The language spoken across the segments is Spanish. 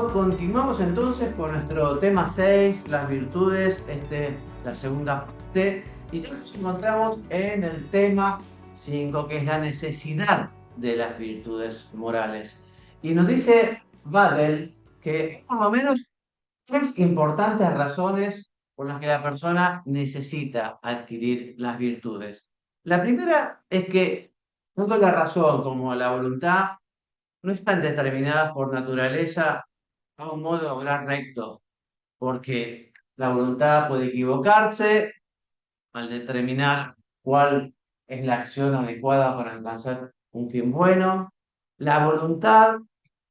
Bueno, continuamos entonces con nuestro tema 6, las virtudes, la segunda parte, y ya nos encontramos en el tema 5, que es la necesidad de las virtudes morales. Y nos dice Vadel que por lo menos tres importantes razones por las que la persona necesita adquirir las virtudes. La primera es que tanto la razón como la voluntad no están determinadas por naturaleza a un modo de obrar recto, porque la voluntad puede equivocarse al determinar cuál es la acción adecuada para alcanzar un fin bueno. La voluntad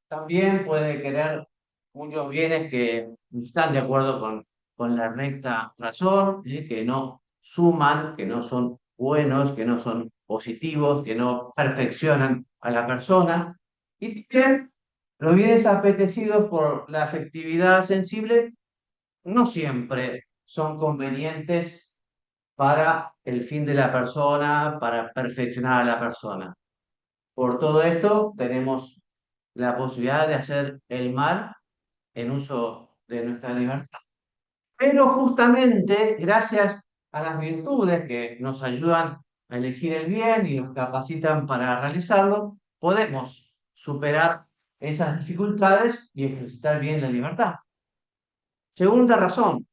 también puede querer muchos bienes que no están de acuerdo con la recta razón, que no suman, que no son buenos, que no son positivos, que no perfeccionan a la persona. Y también los bienes apetecidos por la afectividad sensible no siempre son convenientes para el fin de la persona, para perfeccionar a la persona. Por todo esto, tenemos la posibilidad de hacer el mal en uso de nuestra libertad. Pero justamente gracias a las virtudes que nos ayudan a elegir el bien y nos capacitan para realizarlo, podemos superar esas dificultades y ejercitar bien la libertad. Segunda razón,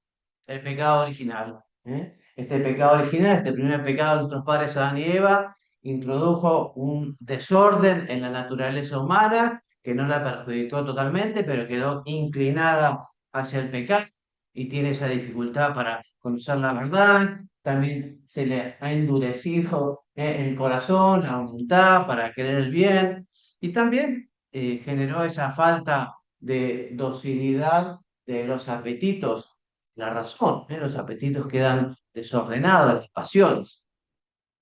el pecado original. Este pecado original, este primer pecado de nuestros padres Adán y Eva, introdujo un desorden en la naturaleza humana que no la perjudicó totalmente, pero quedó inclinada hacia el pecado y tiene esa dificultad para conocer la verdad. También se le ha endurecido el corazón, la voluntad para querer el bien y también generó esa falta de docilidad de los apetitos, la razón, los apetitos quedan desordenados, las pasiones.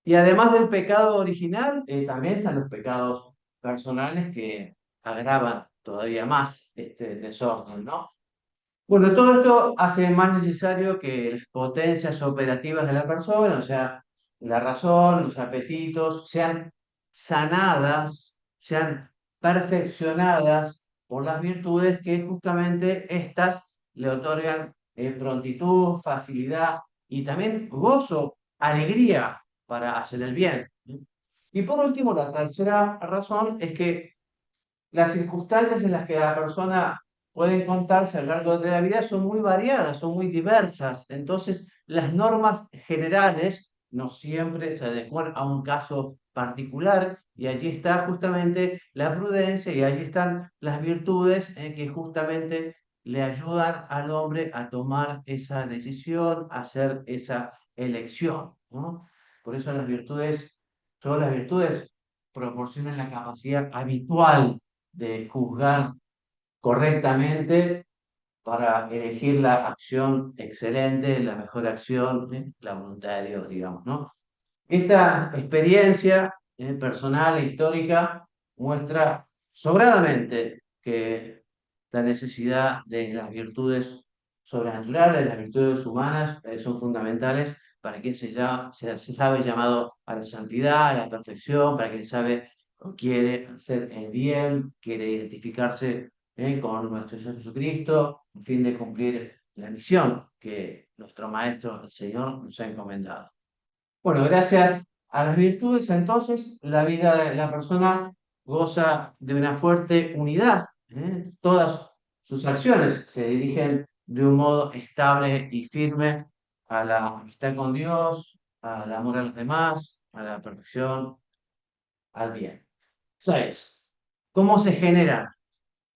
Y además del pecado original, también están los pecados personales que agravan todavía más este desorden, ¿no? Bueno, todo esto hace más necesario que las potencias operativas de la persona, o sea, la razón, los apetitos, sean sanadas, sean perfeccionadas por las virtudes que justamente éstas le otorgan prontitud, facilidad y también gozo, alegría para hacer el bien. Y por último, la tercera razón es que las circunstancias en las que la persona puede encontrarse a lo largo de la vida son muy variadas, son muy diversas. Entonces, las normas generales no siempre se adecuan a un caso particular y allí está justamente la prudencia y allí están las virtudes que justamente le ayudan al hombre a tomar esa decisión, a hacer esa elección, ¿no? Por eso las virtudes, todas las virtudes proporcionan la capacidad habitual de juzgar correctamente para elegir la acción excelente, la mejor acción, la voluntad de Dios, digamos, ¿no? Esta experiencia personal e histórica muestra sobradamente que la necesidad de las virtudes sobrenaturales, las virtudes humanas, son fundamentales para quien se sabe llamado a la santidad, a la perfección, para quien sabe o quiere hacer el bien, quiere identificarse con nuestro Señor Jesucristo, a fin de cumplir la misión que nuestro Maestro, el Señor, nos ha encomendado. Bueno, gracias a las virtudes, entonces, la vida de la persona goza de una fuerte unidad. Todas sus acciones se dirigen de un modo estable y firme a la amistad con Dios, al amor a los demás, a la perfección, al bien. 6. ¿Cómo se generan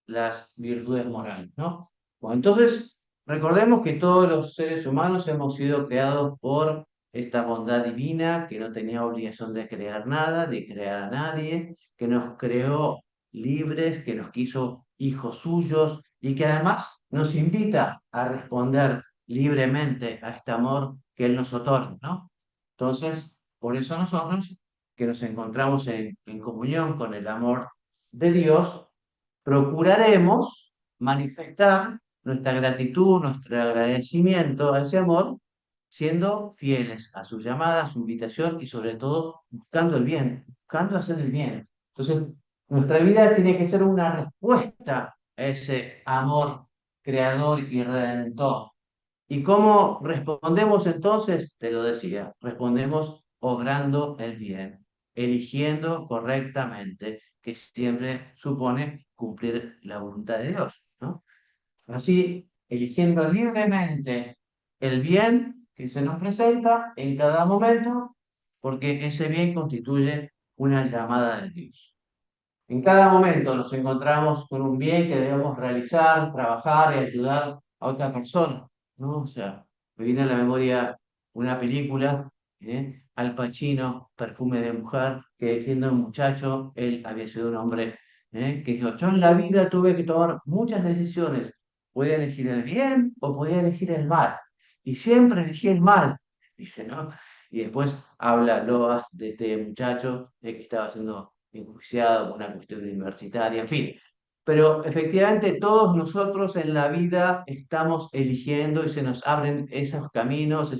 las virtudes morales, ¿no? Bueno, entonces, recordemos que todos los seres humanos hemos sido creados por esta bondad divina que no tenía obligación de crear nada, de crear a nadie, que nos creó libres, que nos quiso hijos suyos y que además nos invita a responder libremente a este amor que Él nos otorga, ¿no? Entonces, por eso nosotros, que nos encontramos en comunión con el amor de Dios, procuraremos manifestar nuestra gratitud, nuestro agradecimiento a ese amor, siendo fieles a su llamada, a su invitación y sobre todo buscando el bien, buscando hacer el bien. Entonces, nuestra vida tiene que ser una respuesta ese amor creador y redentor. ¿Y cómo respondemos entonces? Te lo decía, respondemos obrando el bien, eligiendo correctamente, que siempre supone cumplir la voluntad de Dios, ¿no? Así, eligiendo libremente el bien que se nos presenta en cada momento, porque ese bien constituye una llamada de Dios. En cada momento nos encontramos con un bien que debemos realizar, trabajar y ayudar a otra persona, ¿no? O sea, me viene a la memoria una película, Al Pacino, Perfume de Mujer, que defiende a un muchacho, él había sido un hombre, que dijo, yo en la vida tuve que tomar muchas decisiones, podía elegir el bien o podía elegir el mal, y siempre elegí el mal, dice, ¿no? Y después habla loas de este muchacho, que estaba siendo enjuiciado por una cuestión universitaria, en fin. Pero efectivamente todos nosotros en la vida estamos eligiendo y se nos abren esos caminos,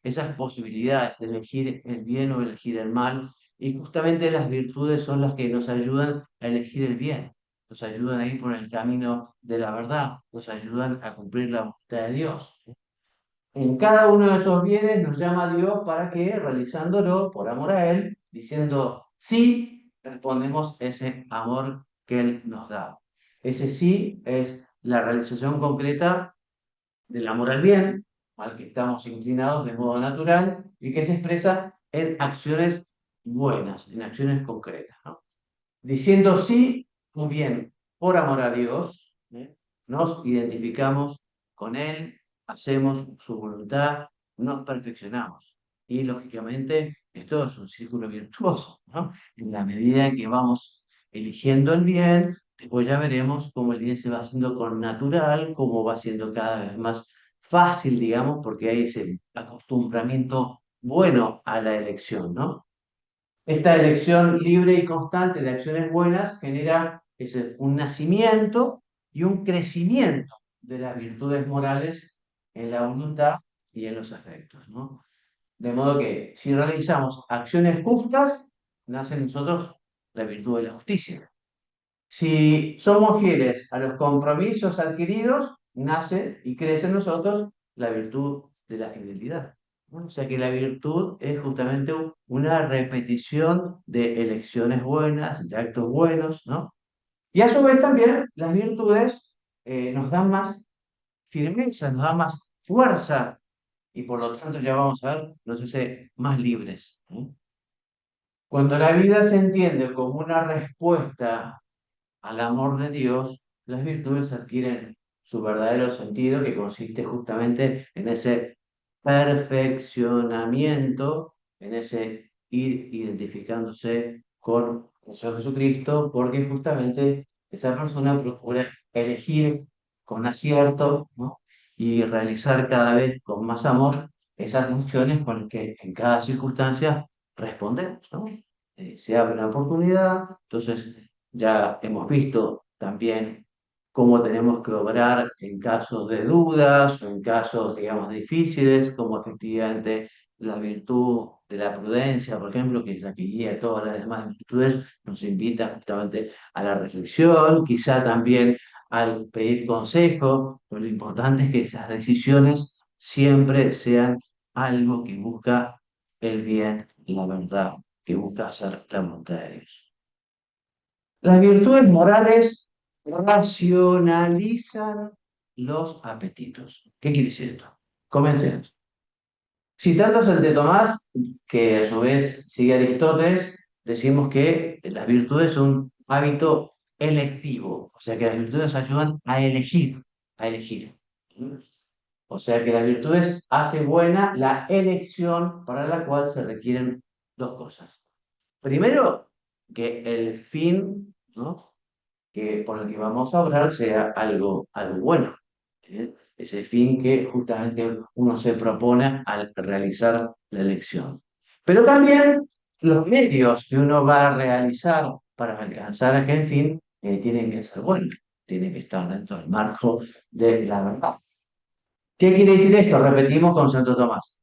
esas posibilidades de elegir el bien o elegir el mal. Y justamente las virtudes son las que nos ayudan a elegir el bien, nos ayudan a ir por el camino de la verdad, nos ayudan a cumplir la voluntad de Dios. En cada uno de esos bienes nos llama Dios para que, realizándolo por amor a Él, diciendo sí, respondemos ese amor que Él nos da. Ese sí es la realización concreta del amor al bien, al que estamos inclinados de modo natural y que se expresa en acciones buenas, en acciones concretas, ¿no? Diciendo sí, muy bien, por amor a Dios, nos identificamos con Él, hacemos su voluntad, nos perfeccionamos. Y lógicamente, esto es un círculo virtuoso, ¿no? En la medida en que vamos eligiendo el bien, después ya veremos cómo el bien se va haciendo con natural, cómo va siendo cada vez más fácil, digamos, porque hay ese acostumbramiento bueno a la elección, ¿no? Esta elección libre y constante de acciones buenas genera un nacimiento y un crecimiento de las virtudes morales en la voluntad y en los afectos, ¿no? De modo que si realizamos acciones justas, nace en nosotros la virtud de la justicia. Si somos fieles a los compromisos adquiridos, nace y crece en nosotros la virtud de la fidelidad, ¿no? O sea que la virtud es justamente una repetición de elecciones buenas, de actos buenos, ¿no? Y a su vez también las virtudes nos dan más firmeza, nos dan más fuerza y por lo tanto ya vamos a ver, nos hace más libres, ¿no? Cuando la vida se entiende como una respuesta al amor de Dios, las virtudes adquieren su verdadero sentido, que consiste justamente en ese perfeccionamiento, en ese ir identificándose con el Señor Jesucristo, porque justamente esa persona procura elegir con acierto, ¿no? Y realizar cada vez con más amor esas funciones con las que en cada circunstancia respondemos, ¿no? Se abre una oportunidad, entonces ya hemos visto también cómo tenemos que obrar en casos de dudas o en casos, digamos, difíciles, como efectivamente la virtud de la prudencia, por ejemplo, que es la que guía todas las demás virtudes, nos invita justamente a la reflexión, quizá también al pedir consejo, pero lo importante es que esas decisiones siempre sean algo que busca el bien, la verdad, que busca hacer la voluntad de Dios. Las virtudes morales racionalizan los apetitos. ¿Qué quiere decir esto? Comencemos. Citando a Santo Tomás, que a su vez sigue a Aristóteles, decimos que las virtudes son un hábito electivo, o sea que las virtudes ayudan a elegir, a elegir. O sea que las virtudes hace buena la elección para la cual se requieren dos cosas. Primero, que el fin, ¿no?, que por el que vamos a obrar sea algo bueno. Ese fin que justamente uno se propone al realizar la elección. Pero también los medios que uno va a realizar para alcanzar aquel fin tienen que ser buenos, tienen que estar dentro del marco de la verdad. ¿Qué quiere decir esto? Repetimos con Santo Tomás.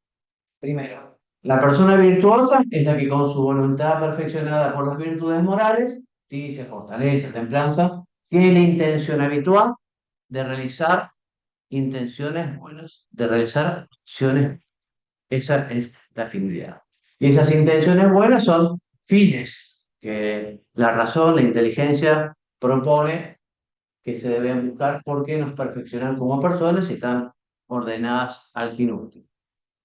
Primero, la persona virtuosa es la que con su voluntad perfeccionada por las virtudes morales, justicia, fortaleza, templanza, tiene la intención habitual de realizar intenciones buenas, de realizar acciones. Esa es la finalidad. Y esas intenciones buenas son fines que la razón, la inteligencia propone que se deben buscar porque nos perfeccionan como personas y están ordenadas al fin último.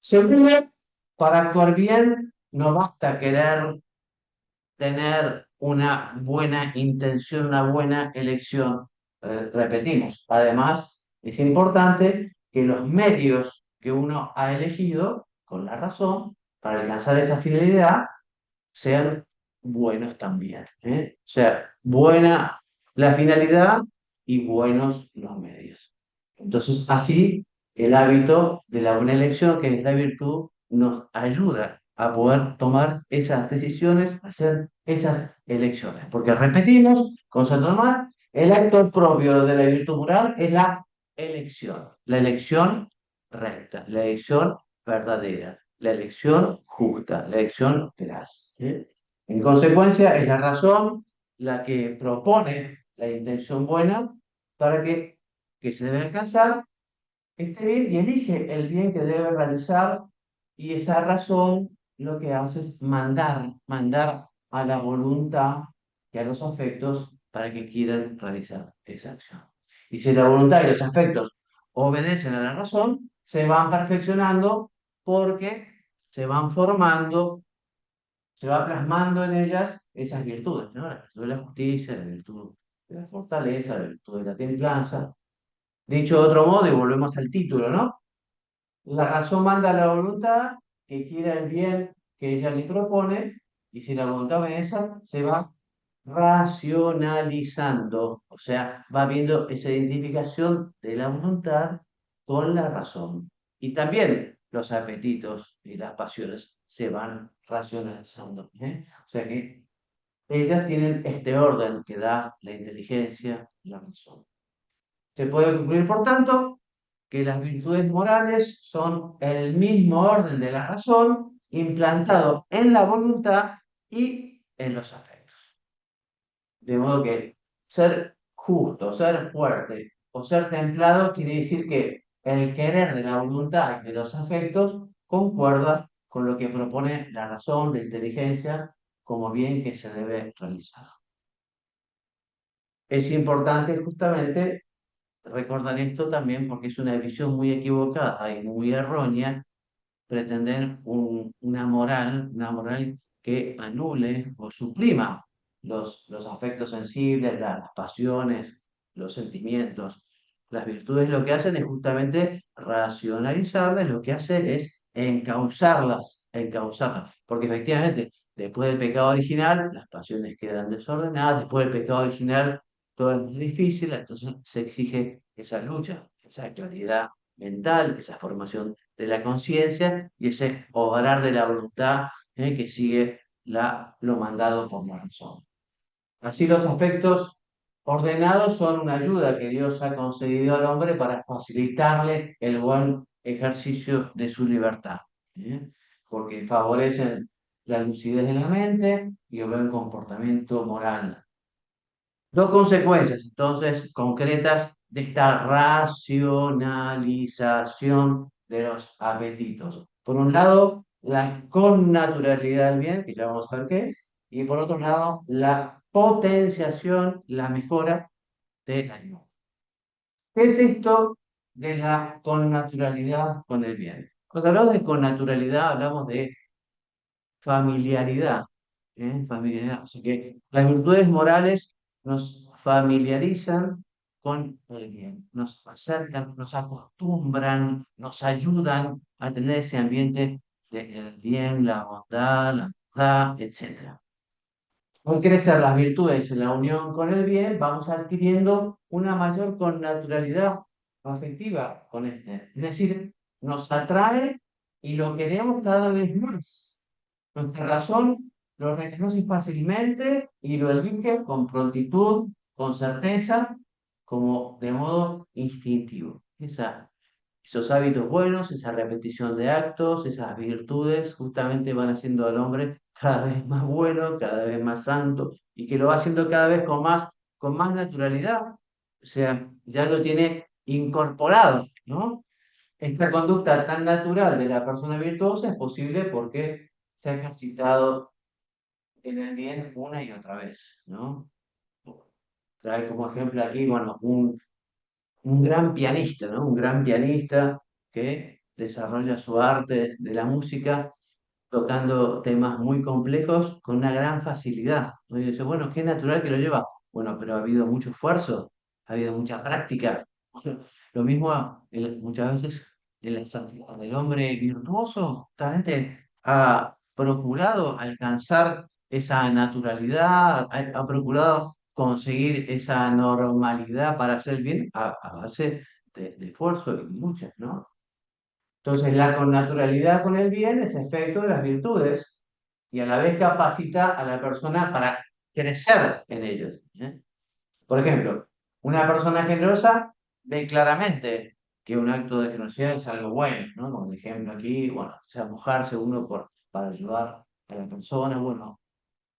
Segundo, para actuar bien no basta querer tener una buena intención, una buena elección. Repetimos, además es importante que los medios que uno ha elegido con la razón para alcanzar esa finalidad sean buenos también, ¿eh? O sea, buena la finalidad y buenos los medios. Entonces, así el hábito de la buena elección, que es la virtud, nos ayuda a poder tomar esas decisiones, hacer esas elecciones. Porque repetimos, con Santo Tomás, el acto propio de la virtud moral es la elección recta, la elección verdadera, la elección justa, la elección veraz. ¿Sí? En consecuencia, es la razón la que propone la intención buena para que se debe alcanzar este bien y elige el bien que debe realizar y esa razón lo que hace es mandar a la voluntad y a los afectos para que quieran realizar esa acción. Y si la voluntad y los afectos obedecen a la razón, se van perfeccionando porque se van formando, se va plasmando en ellas esas virtudes, ¿no? La virtud de la justicia, la virtud de la fortaleza, la virtud de la templanza. Dicho de otro modo, y volvemos al título, ¿no? La razón manda a la voluntad que quiera el bien que ella le propone, y si la voluntad obedece, se va racionalizando, o sea, va viendo esa identificación de la voluntad con la razón. Y también los apetitos y las pasiones se van racionalizando, ¿eh? O sea que ellas tienen este orden que da la inteligencia y la razón. Se puede concluir, por tanto, que las virtudes morales son el mismo orden de la razón implantado en la voluntad y en los afectos. De modo que ser justo, ser fuerte o ser templado quiere decir que el querer de la voluntad y de los afectos concuerda con lo que propone la razón, la inteligencia, como bien que se debe realizar. Es importante justamente recordar esto también porque es una visión muy equivocada y muy errónea pretender una moral que anule o suprima los afectos sensibles, las pasiones, los sentimientos. Las virtudes lo que hacen es justamente racionalizarlas, lo que hace es encauzarlas, porque efectivamente, después del pecado original, las pasiones quedan desordenadas, después del pecado original, todo es muy difícil, entonces se exige esa lucha, esa claridad mental, esa formación de la conciencia y ese obrar de la voluntad que sigue lo mandado por la razón. Así los aspectos ordenados son una ayuda que Dios ha concedido al hombre para facilitarle el buen ejercicio de su libertad, ¿eh? Porque favorecen la lucidez de la mente y el buen comportamiento moral. Dos consecuencias, entonces, concretas de esta racionalización de los apetitos. Por un lado, la connaturalidad del bien, que ya vamos a ver qué es, y por otro lado, la potenciación, la mejora del ánimo. ¿Qué es esto de la connaturalidad con el bien? Cuando hablamos de connaturalidad, hablamos de familiaridad, ¿eh? Familiaridad. Así que las virtudes morales nos familiarizan con el bien, nos acercan, nos acostumbran, nos ayudan a tener ese ambiente del bien, la bondad, la verdad, etc. Al crecer las virtudes en la unión con el bien, vamos adquiriendo una mayor connaturalidad afectiva con este. Es decir, nos atrae y lo queremos cada vez más. Nuestra razón lo reconoce fácilmente y lo elige con prontitud, con certeza, como de modo instintivo. Esos hábitos buenos, esa repetición de actos, esas virtudes, justamente van haciendo al hombre cada vez más bueno, cada vez más santo, y que lo va haciendo cada vez con más con más naturalidad, o sea, ya lo tiene incorporado, ¿no? Esta conducta tan natural de la persona virtuosa es posible porque se ha ejercitado en el bien una y otra vez, ¿no? Trae como ejemplo aquí, bueno, un gran pianista, ¿no? Un gran pianista que desarrolla su arte de la música tocando temas muy complejos con una gran facilidad, ¿no? Y dice, bueno, qué natural que lo lleva. Bueno, pero ha habido mucho esfuerzo, ha habido mucha práctica. Lo mismo muchas veces en la santidad del hombre virtuoso, justamente ha procurado alcanzar esa naturalidad, ha procurado conseguir esa normalidad para hacer bien a base de esfuerzo y lucha, ¿no? Entonces, la connaturalidad con el bien es efecto de las virtudes y a la vez capacita a la persona para crecer en ellos, ¿eh? Por ejemplo, una persona generosa ve claramente que un acto de generosidad es algo bueno, ¿no? Como el ejemplo aquí, bueno, o sea, mojarse uno para ayudar a la persona, bueno,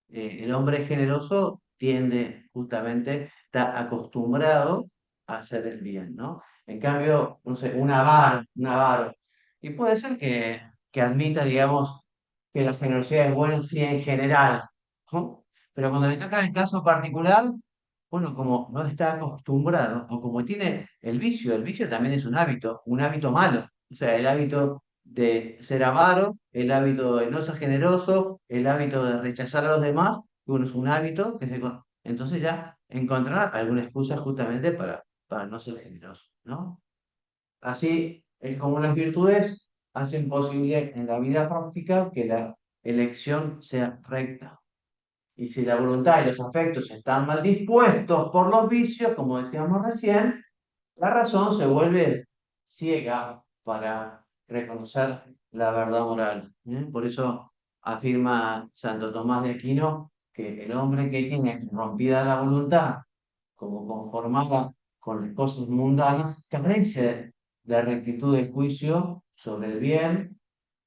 el hombre generoso tiende justamente, está acostumbrado a hacer el bien, ¿no? En cambio, no sé, un avaro, y puede ser que admita, digamos, que la generosidad es buena sí en general, ¿no? Pero cuando le toca el caso particular, bueno, como no está acostumbrado, o como tiene el vicio también es un hábito malo, o sea, el hábito de ser avaro, el hábito de no ser generoso, el hábito de rechazar a los demás, bueno, es un hábito que entonces ya encontrar alguna excusa justamente para no ser generoso, ¿no? Así es como las virtudes hacen posible en la vida práctica que la elección sea recta. Y si la voluntad y los afectos están mal dispuestos por los vicios, como decíamos recién, la razón se vuelve ciega para reconocer la verdad moral, ¿eh? Por eso afirma Santo Tomás de Aquino que el hombre que tiene rompida la voluntad, como conformada con las cosas mundanas, carece de rectitud de juicio sobre el bien,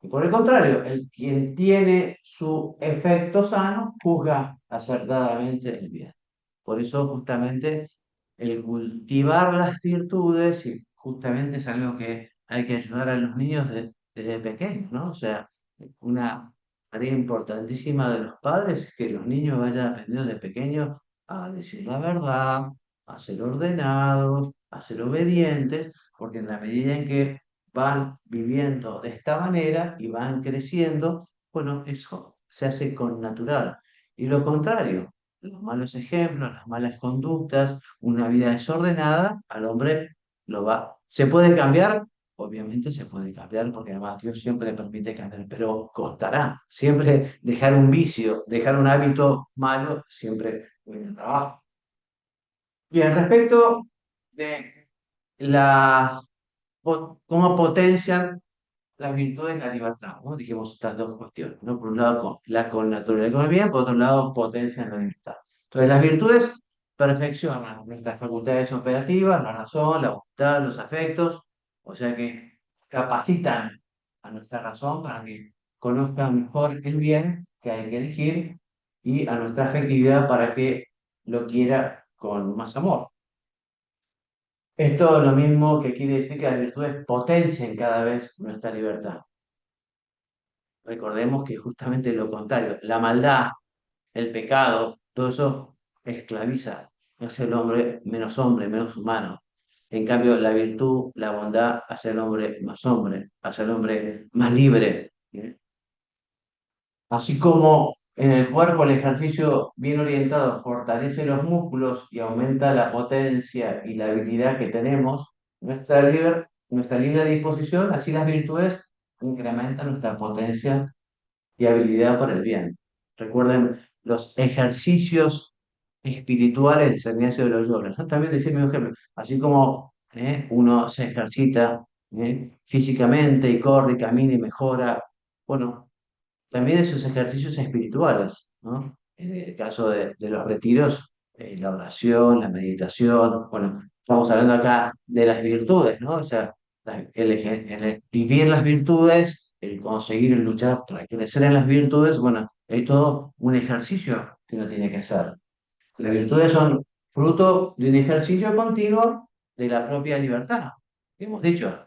y por el contrario, el quien tiene su efecto sano juzga acertadamente el bien. Por eso justamente el cultivar las virtudes, y justamente es algo que hay que ayudar a los niños desde pequeños, ¿no? O sea, una tarea importantísima de los padres es que los niños vayan aprendiendo de pequeños a decir la verdad, a ser ordenados, a ser obedientes, porque en la medida en que van viviendo de esta manera y van creciendo, bueno, eso se hace con natural. Y lo contrario, los malos ejemplos, las malas conductas, una vida desordenada, al hombre lo va. ¿Se puede cambiar? Obviamente se puede cambiar porque además Dios siempre le permite cambiar, pero costará. Siempre dejar un vicio, dejar un hábito malo, siempre cuesta trabajo. Bien, respecto de la, cómo potencian las virtudes la libertad, ¿no? Dijimos estas dos cuestiones, ¿no? Por un lado, la connaturalidad con el bien, por otro lado, potencian la libertad. Entonces, las virtudes perfeccionan nuestras facultades operativas, la razón, la voluntad, los afectos, o sea que capacitan a nuestra razón para que conozca mejor el bien que hay que elegir y a nuestra afectividad para que lo quiera con más amor. Esto es lo mismo que quiere decir que las virtudes potencien cada vez nuestra libertad. Recordemos que justamente lo contrario, la maldad, el pecado, todo eso esclaviza, hace el hombre, menos humano. En cambio, la virtud, la bondad, hace al hombre, hace al hombre más libre, ¿eh? Así como en el cuerpo el ejercicio bien orientado fortalece los músculos y aumenta la potencia y la habilidad que tenemos, nuestra libre disposición, así las virtudes incrementan nuestra potencia y habilidad para el bien. Recuerden los ejercicios espirituales de San Ignacio de Loyola. Yo también decía mi ejemplo, así como uno se ejercita físicamente y corre, y camina y mejora, bueno, también esos ejercicios espirituales, ¿no? En el caso de los retiros, la oración, la meditación, bueno, estamos hablando acá de las virtudes, ¿no? O sea, el vivir las virtudes, el conseguir luchar para crecer en las virtudes, bueno, es todo un ejercicio que uno tiene que hacer. Las virtudes son fruto de un ejercicio continuo de la propia libertad. Hemos dicho,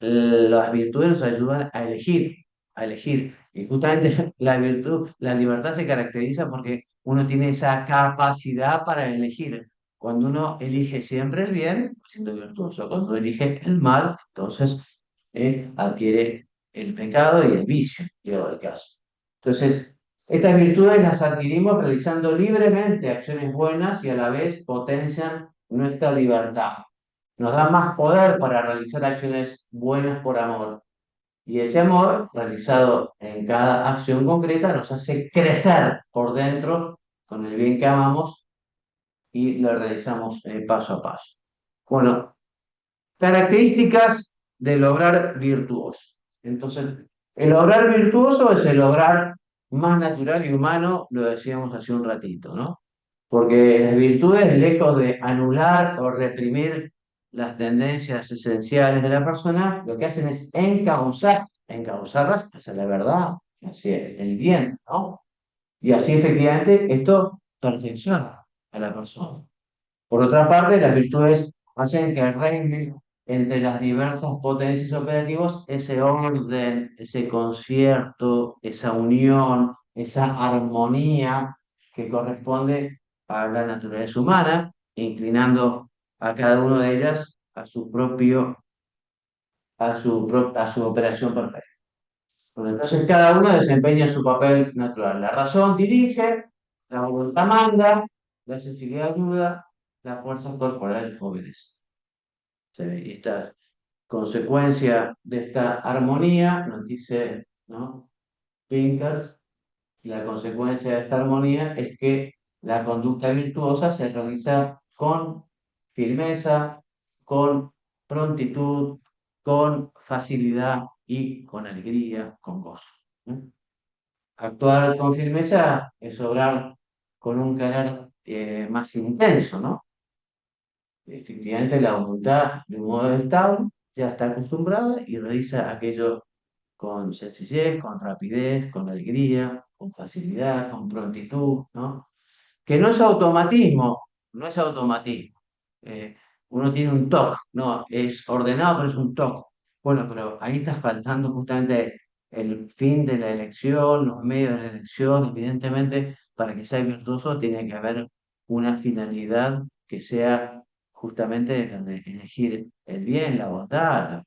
las virtudes nos ayudan a elegir, a elegir. Y justamente la virtud, la libertad se caracteriza porque uno tiene esa capacidad para elegir. Cuando uno elige siempre el bien, siendo virtuoso. Cuando elige el mal, entonces adquiere el pecado y el vicio, llegado el caso. Entonces, estas virtudes las adquirimos realizando libremente acciones buenas y a la vez potencian nuestra libertad. Nos da más poder para realizar acciones buenas por amor. Y ese amor, realizado en cada acción concreta, nos hace crecer por dentro con el bien que amamos y lo realizamos paso a paso. Bueno, características del obrar virtuoso. Entonces, el obrar virtuoso es el obrar más natural y humano, lo decíamos hace un ratito, ¿no? Porque las virtudes, lejos de anular o reprimir las tendencias esenciales de la persona, lo que hacen es encauzarlas hacia la verdad, hacia el bien, ¿no? Y así efectivamente esto perfecciona a la persona. Por otra parte, las virtudes hacen que reine entre las diversas potencias operativas ese orden, ese concierto, esa unión, esa armonía que corresponde a la naturaleza humana, inclinando a cada una de ellas a su propio, a su operación perfecta. Bueno, entonces cada uno desempeña su papel natural. La razón dirige, la voluntad manda, la sensibilidad ayuda, la fuerza corporal obedece. Sí, y esta consecuencia de esta armonía, nos dice, ¿no? Pinkers, la consecuencia de esta armonía es que la conducta virtuosa se realiza con firmeza, con prontitud, con facilidad y con alegría, con gozo. ¿Eh? Actuar con firmeza es obrar con un carácter más intenso, ¿no? Efectivamente, la voluntad de un modo estable ya está acostumbrada y realiza aquello con sencillez, con rapidez, con alegría, con facilidad, con prontitud, ¿no? Que no es automatismo, no es automatismo. Eh, Uno tiene un toque, no, es ordenado, pero es un toque. Bueno, pero ahí está faltando justamente el fin de la elección, los medios de la elección, evidentemente, para que sea virtuoso tiene que haber una finalidad que sea justamente la de elegir el bien, la bondad,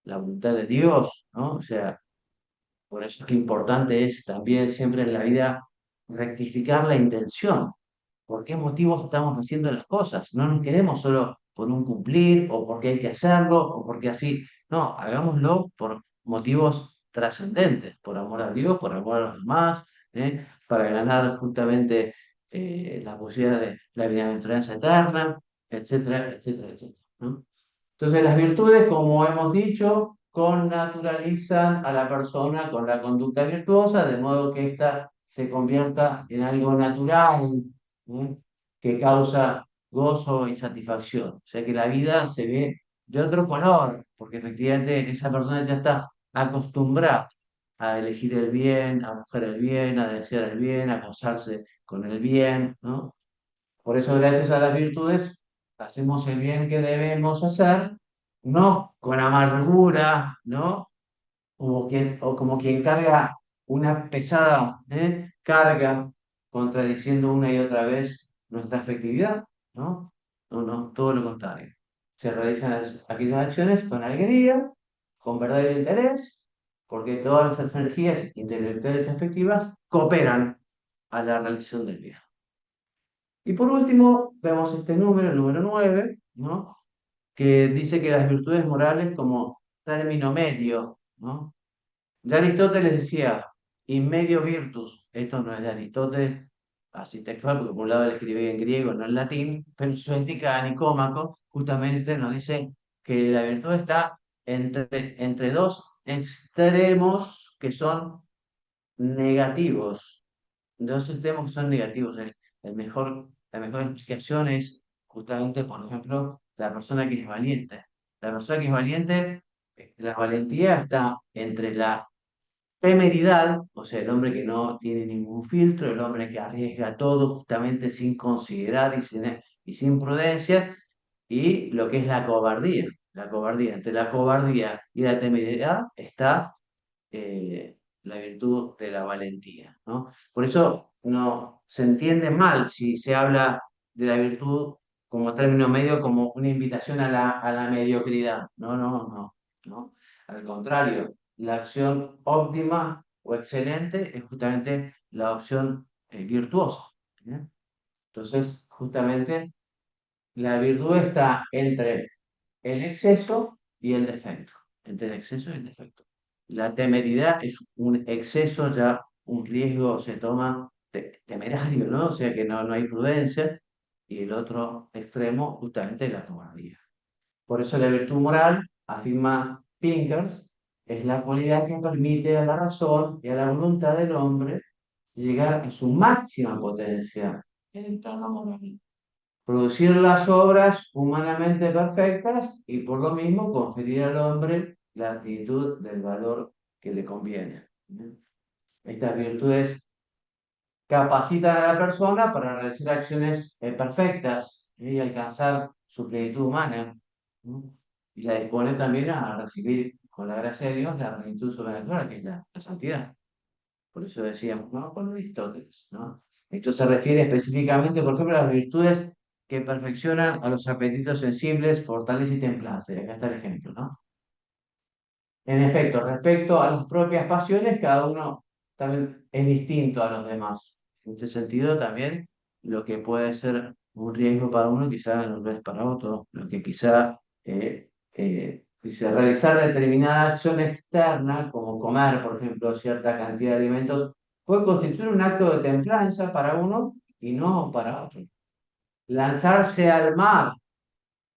la voluntad de Dios, ¿no? O sea, por eso es que importante es también siempre en la vida rectificar la intención. ¿Por qué motivos estamos haciendo las cosas? No nos quedemos solo por un cumplir o porque hay que hacerlo o porque así. No, hagámoslo por motivos trascendentes, por amor a Dios, por amor a los demás, para ganar justamente la posibilidad de la bienaventuranza eterna, etcétera, etcétera, etcétera, ¿no? Entonces, las virtudes, como hemos dicho, connaturalizan a la persona con la conducta virtuosa, de modo que ésta se convierta en algo natural, ¿eh? Que causa gozo y satisfacción. O sea que la vida se ve de otro color, porque efectivamente esa persona ya está acostumbrada a elegir el bien, a buscar el bien, a desear el bien, a casarse con el bien, ¿no? Por eso, gracias a las virtudes, hacemos el bien que debemos hacer, no con amargura, ¿no? O como quien carga una pesada carga, contradiciendo una y otra vez nuestra afectividad, ¿no? No, no, todo lo contrario. Se realizan aquellas acciones con alegría, con verdadero interés, porque todas las energías intelectuales y afectivas cooperan a la realización del bien. Y por último, vemos este número, el número 9, ¿no? Que dice que las virtudes morales como término medio, ¿no? Ya Aristóteles decía, in medio virtus, esto no es de Aristóteles, así textual, porque por un lado él escribía en griego, no en latín, pero en su ética a Nicómaco justamente nos dice que la virtud está entre dos extremos que son negativos, dos extremos que son negativos. La mejor explicación es justamente, por ejemplo, la persona que es valiente. La persona que es valiente, la valentía está entre la temeridad, o sea, el hombre que no tiene ningún filtro, el hombre que arriesga todo justamente sin considerar y sin prudencia, y lo que es la cobardía. La cobardía. Entre la cobardía y la temeridad está la virtud de la valentía, ¿no? Por eso no se entiende mal si se habla de la virtud como término medio, como una invitación a la mediocridad. No, no, no, no. Al contrario, la acción óptima o excelente es justamente la opción virtuosa. ¿Eh? Entonces, justamente la virtud está entre el exceso y el defecto, entre el exceso y el defecto. La temeridad es un exceso, ya un riesgo se toma temerario, ¿no? O sea que no hay prudencia, y el otro extremo justamente es la cobardía. Por eso la virtud moral, afirma Pinkers, es la cualidad que permite a la razón y a la voluntad del hombre llegar a su máxima potencia en el plano moral, producir las obras humanamente perfectas y por lo mismo conferir al hombre la actitud del valor que le conviene. Estas virtudes capacitan a la persona para realizar acciones perfectas y alcanzar su plenitud humana, ¿no? Y la dispone también a recibir con la gracia de Dios la plenitud sobrenatural, que es la santidad. Por eso decíamos, ¿no? Con Aristóteles, ¿no? Esto se refiere específicamente, por ejemplo, a las virtudes que perfeccionan a los apetitos sensibles, fortaleza y templanza. Y acá está el ejemplo, ¿no? En efecto, respecto a las propias pasiones, cada uno también es distinto a los demás. En este sentido, también lo que puede ser un riesgo para uno, quizá no lo es para otro. Lo que quizá dice, realizar determinada acción externa, como comer, por ejemplo, cierta cantidad de alimentos, puede constituir un acto de templanza para uno y no para otro. Lanzarse al mar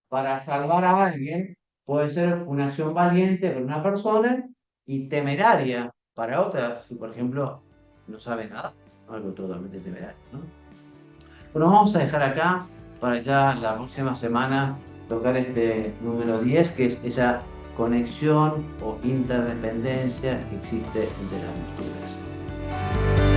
para salvar a alguien puede ser una acción valiente para una persona y temeraria para otra, si por ejemplo no sabe nada, algo totalmente temerario, ¿no? Bueno, vamos a dejar acá para ya la próxima semana tocar este número 10, que es esa conexión o interdependencia que existe entre las virtudes.